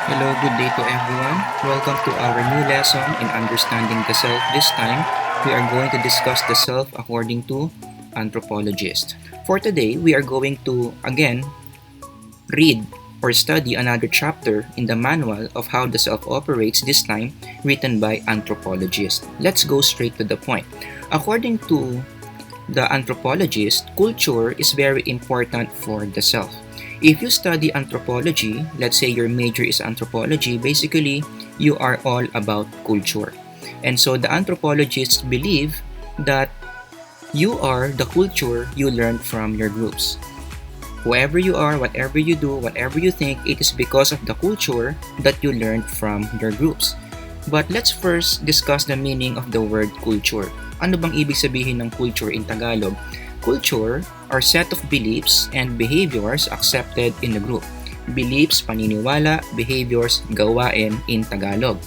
Hello, good day to everyone. Welcome to our new lesson in understanding the self. This time, we are going to discuss the self according to anthropologists. For today, we are going to again read or study another chapter in the manual of how the self operates, this time written by anthropologists. Let's go straight to the point. According to the anthropologist, culture is very important for the self. If you study anthropology, let's say your major is anthropology, basically you are all about culture. And so the anthropologists believe that you are the culture you learned from your groups. Whoever you are, whatever you do, whatever you think, it is because of the culture that you learned from your groups. But let's first discuss the meaning of the word culture. Ano bang ibig sabihin ng culture in Tagalog? Culture are set of beliefs and behaviors accepted in the group. Beliefs, paniniwala, behaviors, gawain in Tagalog.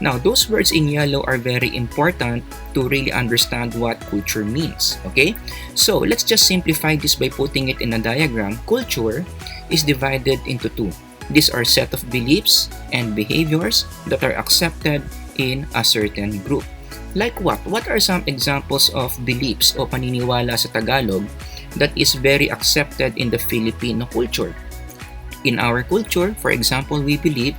Now, those words in yellow are very important to really understand what culture means. Okay? So, let's just simplify this by putting it in a diagram. Culture is divided into two. These are set of beliefs and behaviors that are accepted in a certain group. Like what? What are some examples of beliefs o paniniwala sa Tagalog that is very accepted in the Filipino culture? In our culture, for example, we believe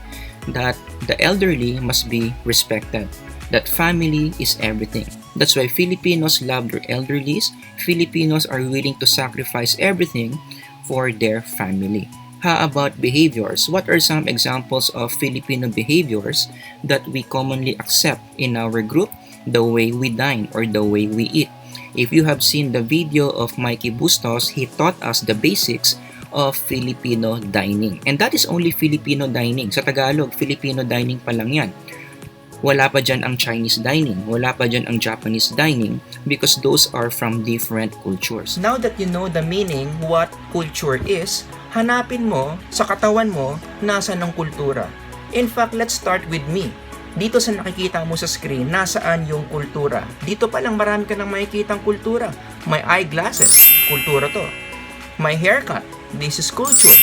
that the elderly must be respected, that family is everything. That's why Filipinos love their elderlies. Filipinos are willing to sacrifice everything for their family. How about behaviors? What are some examples of Filipino behaviors that we commonly accept in our group? The way we dine or the way we eat. If you have seen the video of Mikey Bustos, he taught us the basics of Filipino dining. And that is only Filipino dining. Sa Tagalog, Filipino dining pa lang yan. Wala pa dyan ang Chinese dining. Wala pa dyan ang Japanese dining because those are from different cultures. Now that you know the meaning what culture is, hanapin mo sa katawan mo nasa ng kultura. In fact, let's start with me. Dito sa nakikita mo sa screen, nasaan yung kultura? Dito pa lang marami ka nang makikitang kultura. May eyeglasses, kultura to. My haircut, this is culture.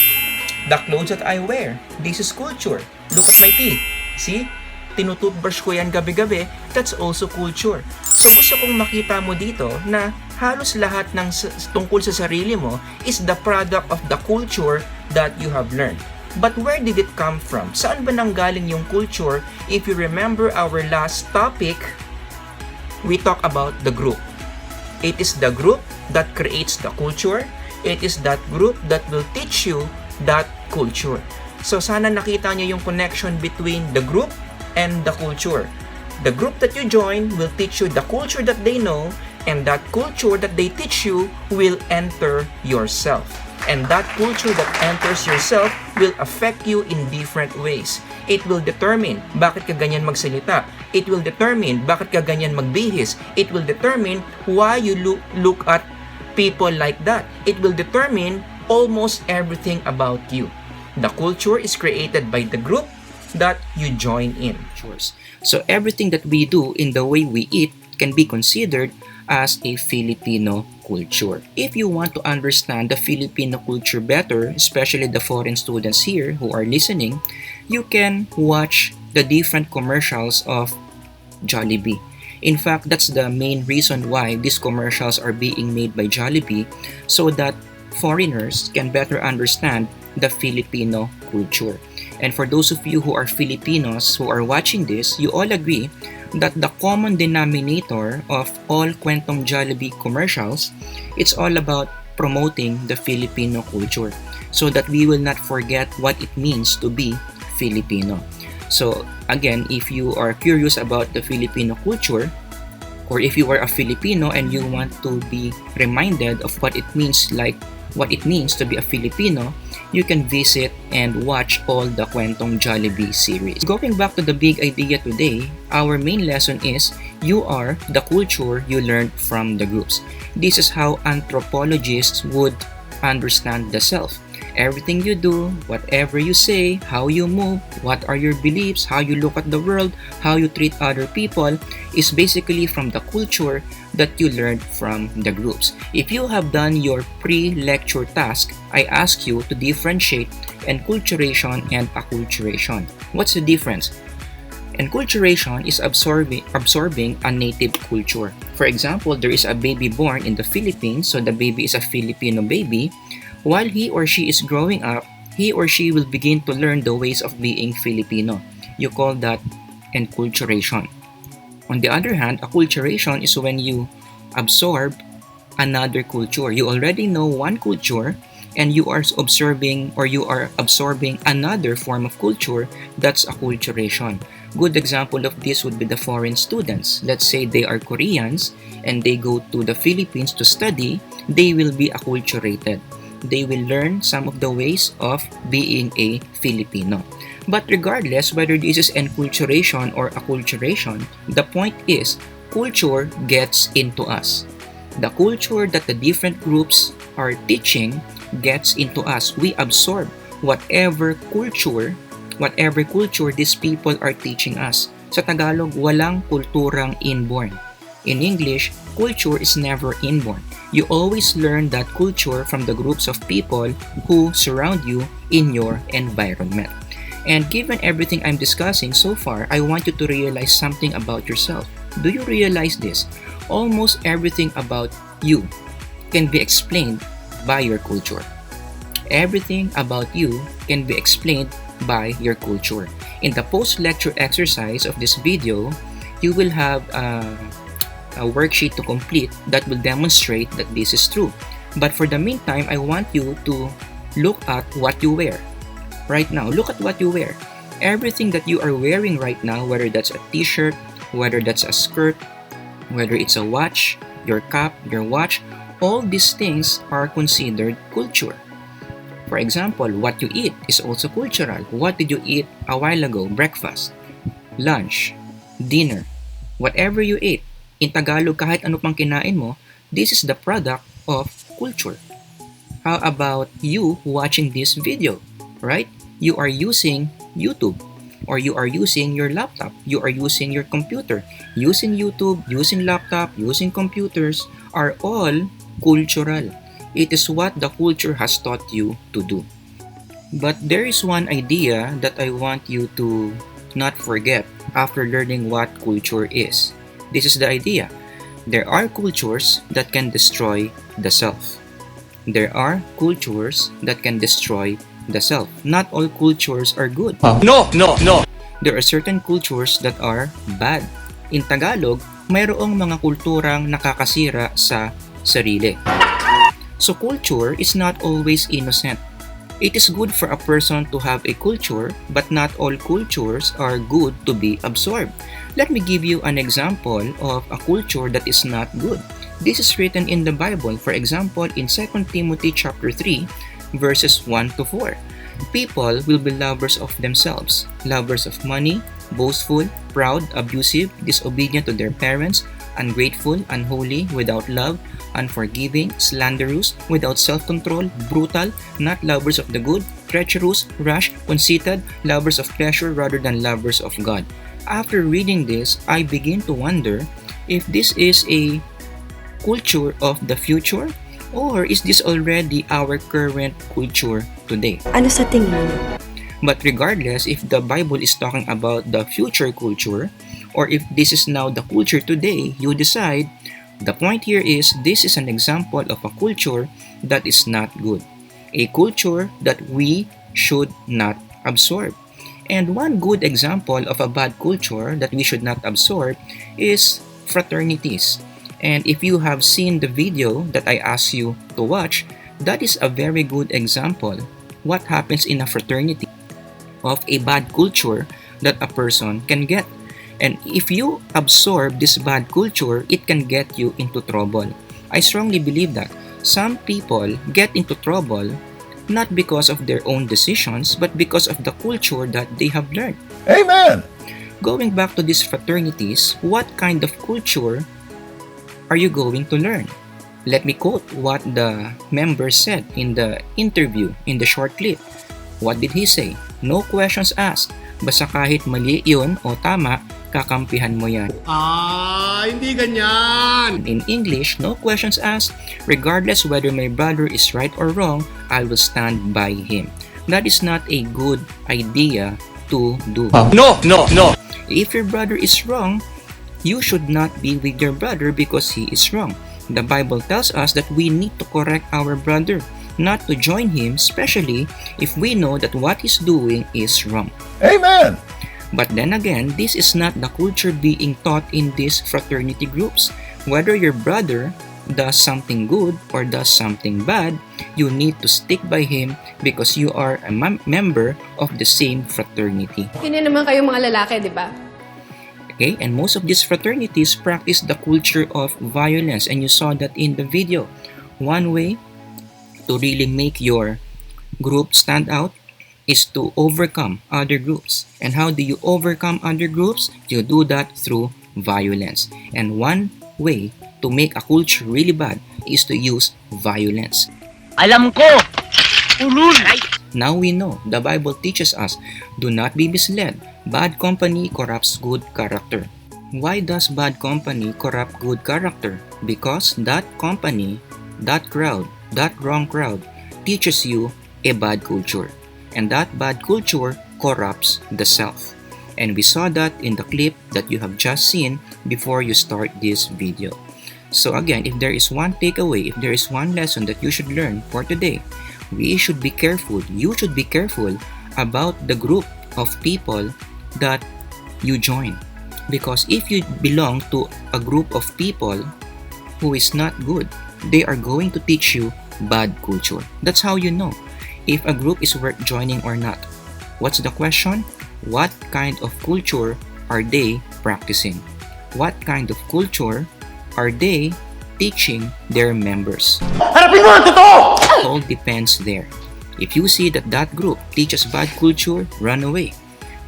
The clothes that I wear, this is culture. Look at my teeth. See? Tinutoothbrush ko yan gabi-gabi, that's also culture. So gusto kong makita mo dito na halos lahat ng tungkol sa sarili mo is the product of the culture that you have learned. But where did it come from? Saan ba nanggaling yung culture? If you remember our last topic, we talk about the group. It is the group that creates the culture. It is that group that will teach you that culture. So sana nakita nyo yung connection between the group and the culture. The group that you join will teach you the culture that they know, and that culture that they teach you will enter yourself. And that culture that enters yourself will affect you in different ways. It will determine bakit ka ganyan magsalita. It will determine bakit ka ganyan magbihis. It will determine why you look at people like that. It will determine almost everything about you. The culture is created by the group that you join in. So everything that we do in the way we eat can be considered as a Filipino culture. If you want to understand the Filipino culture better, especially the foreign students here who are listening, you can watch the different commercials of Jollibee. In fact, that's the main reason why these commercials are being made by Jollibee, so that foreigners can better understand the Filipino culture. And for those of you who are Filipinos who are watching this, you all agree that the common denominator of all Kwentong Jollibee commercials, it's all about promoting the Filipino culture so that we will not forget what it means to be Filipino. So again, if you are curious about the Filipino culture, or if you are a Filipino and you want to be reminded of what it means to be a Filipino, you can visit and watch all the Kwentong Jollibee series. Going back to the big idea today, our main lesson is you are the culture you learned from the groups. This is how anthropologists would understand the self. Everything you do, whatever you say, how you move, what are your beliefs, how you look at the world, how you treat other people is basically from the culture that you learned from the groups. If you have done your pre-lecture task, I ask you to differentiate enculturation and acculturation. What's the difference? Enculturation is absorbing a native culture. For example, there is a baby born in the Philippines, so the baby is a Filipino baby. While he or she is growing up, he or she will begin to learn the ways of being Filipino. You call that enculturation. On the other hand, acculturation is when you absorb another culture. You already know one culture and you are absorbing another form of culture. That's acculturation. Good example of this would be the foreign students. Let's say they are Koreans and they go to the Philippines to study, they will be acculturated. They will learn some of the ways of being a Filipino. But regardless whether this is enculturation or acculturation, the point is culture gets into us. The culture that the different groups are teaching gets into us. We absorb whatever culture these people are teaching us. Sa Tagalog, walang kulturang inborn. In English, culture is never inborn. You always learn that culture from the groups of people who surround you in your environment. And given everything I'm discussing so far, I want you to realize something about yourself. Do you realize this? Almost everything about you can be explained by your culture. Everything about you can be explained by your culture. In the post-lecture exercise of this video, you will have a worksheet to complete that will demonstrate that this is true. But for the meantime, I want you to look at what you wear. Right now, look at what you wear. Everything that you are wearing right now, whether that's a t-shirt, whether that's a skirt, whether it's a watch, your cap, your watch, all these things are considered culture. For example, what you eat is also cultural. What did you eat a while ago? Breakfast, lunch, dinner, whatever you ate. In Tagalog, kahit ano pang kinain mo, this is the product of culture. How about you watching this video, right? You are using YouTube or you are using your laptop, you are using your computer. Using YouTube, using laptop, using computers are all cultural. It is what the culture has taught you to do. But there is one idea that I want you to not forget after learning what culture is. This is the idea. There are cultures that can destroy the self. There are cultures that can destroy the self. Not all cultures are good. No, no, no. There are certain cultures that are bad. In Tagalog, mayroong mga kulturang nakakasira sa sarili. So culture is not always innocent. It is good for a person to have a culture, but not all cultures are good to be absorbed. Let me give you an example of a culture that is not good. This is written in the Bible, for example, in 2 Timothy chapter 3, verses 1 to 4. People will be lovers of themselves, lovers of money, boastful, proud, abusive, disobedient to their parents, ungrateful, unholy, without love, unforgiving, slanderous, without self-control, brutal, not lovers of the good, treacherous, rash, conceited, lovers of pleasure rather than lovers of God. After reading this, I begin to wonder if this is a culture of the future or is this already our current culture today? Ano sa tingin mo? But regardless if the Bible is talking about the future culture or if this is now the culture today, you decide. The point here is this is an example of a culture that is not good. A culture that we should not absorb. And one good example of a bad culture that we should not absorb is fraternities. And if you have seen the video that I asked you to watch, that is a very good example what happens in a fraternity of a bad culture that a person can get. And if you absorb this bad culture, it can get you into trouble. I strongly believe that some people get into trouble not because of their own decisions, but because of the culture that they have learned. Amen! Going back to these fraternities, what kind of culture are you going to learn? Let me quote what the member said in the interview, in the short clip. What did he say? No questions asked. Basta kahit mali yun o tama, kakampihan mo yan. Hindi ganyan! In English, no questions asked. Regardless whether my brother is right or wrong, I will stand by him. That is not a good idea to do. No! If your brother is wrong, you should not be with your brother because he is wrong. The Bible tells us that we need to correct our brother, not to join him, especially if we know that what he's doing is wrong. Amen! But then again, this is not the culture being taught in these fraternity groups. Whether your brother does something good or does something bad, you need to stick by him because you are a member of the same fraternity. Hindi naman kayo mga lalaki, di ba? Okay, and most of these fraternities practice the culture of violence, and you saw that in the video. One way to really make your group stand out is to overcome other groups. And how do you overcome other groups? You do that through violence. And one way to make a culture really bad is to use violence. Alam ko! Ulul! Now we know, the Bible teaches us, do not be misled. Bad company corrupts good character. Why does bad company corrupt good character? Because that company, that crowd, that wrong crowd teaches you a bad culture. And that bad culture corrupts the self. And we saw that in the clip that you have just seen before you start this video. So again, if there is one takeaway, if there is one lesson that you should learn for today, we should be careful, you should be careful about the group of people that you join. Because if you belong to a group of people who is not good, they are going to teach you bad culture. That's how you know if a group is worth joining or not. What's the question? What kind of culture are they practicing? What kind of culture are they teaching their members? Hanapin mo ang totoo! It all depends there. If you see that that group teaches bad culture, run away.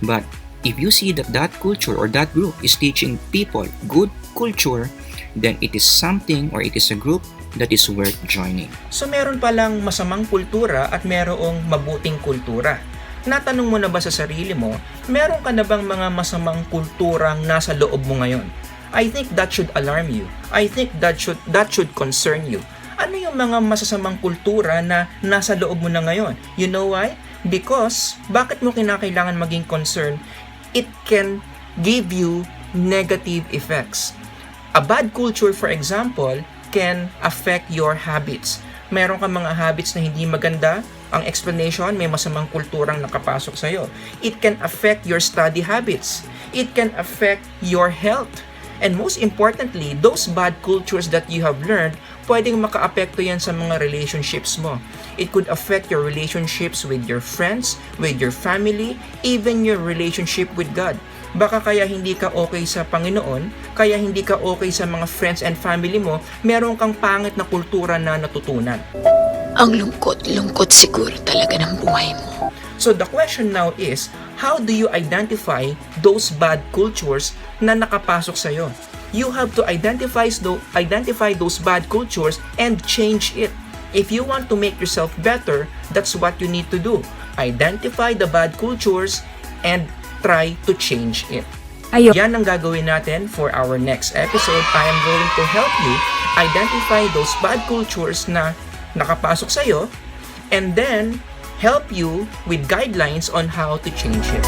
But if you see that that culture or that group is teaching people good culture, then it is something or it is a group that is worth joining. So meron palang masamang kultura at merong mabuting kultura. Natanong mo na ba sa sarili mo, meron ka na bang mga masamang kulturang nasa loob mo ngayon? I think that should alarm you. I think that should concern you. Ano yung mga masasamang kultura na nasa loob mo na ngayon? You know why? Because, bakit mo kinakailangan maging concerned? It can give you negative effects. A bad culture, for example, can affect your habits. Meron ka mga habits na hindi maganda, ang explanation, may masamang kulturang nakapasok sa'yo. It can affect your study habits. It can affect your health. And most importantly, those bad cultures that you have learned, pwedeng makaapekto yan sa mga relationships mo. It could affect your relationships with your friends, with your family, even your relationship with God. Baka kaya hindi ka okay sa Panginoon, kaya hindi ka okay sa mga friends and family mo, meron kang pangit na kultura na natutunan. Ang lungkot siguro talaga ng buhay mo. So the question now is, how do you identify those bad cultures na nakapasok sa'yo? You have to identify those bad cultures and change it. If you want to make yourself better, that's what you need to do. Identify the bad cultures and try to change it. Yan ang gagawin natin for our next episode. I am going to help you identify those bad cultures na nakapasok sa'yo and then help you with guidelines on how to change it.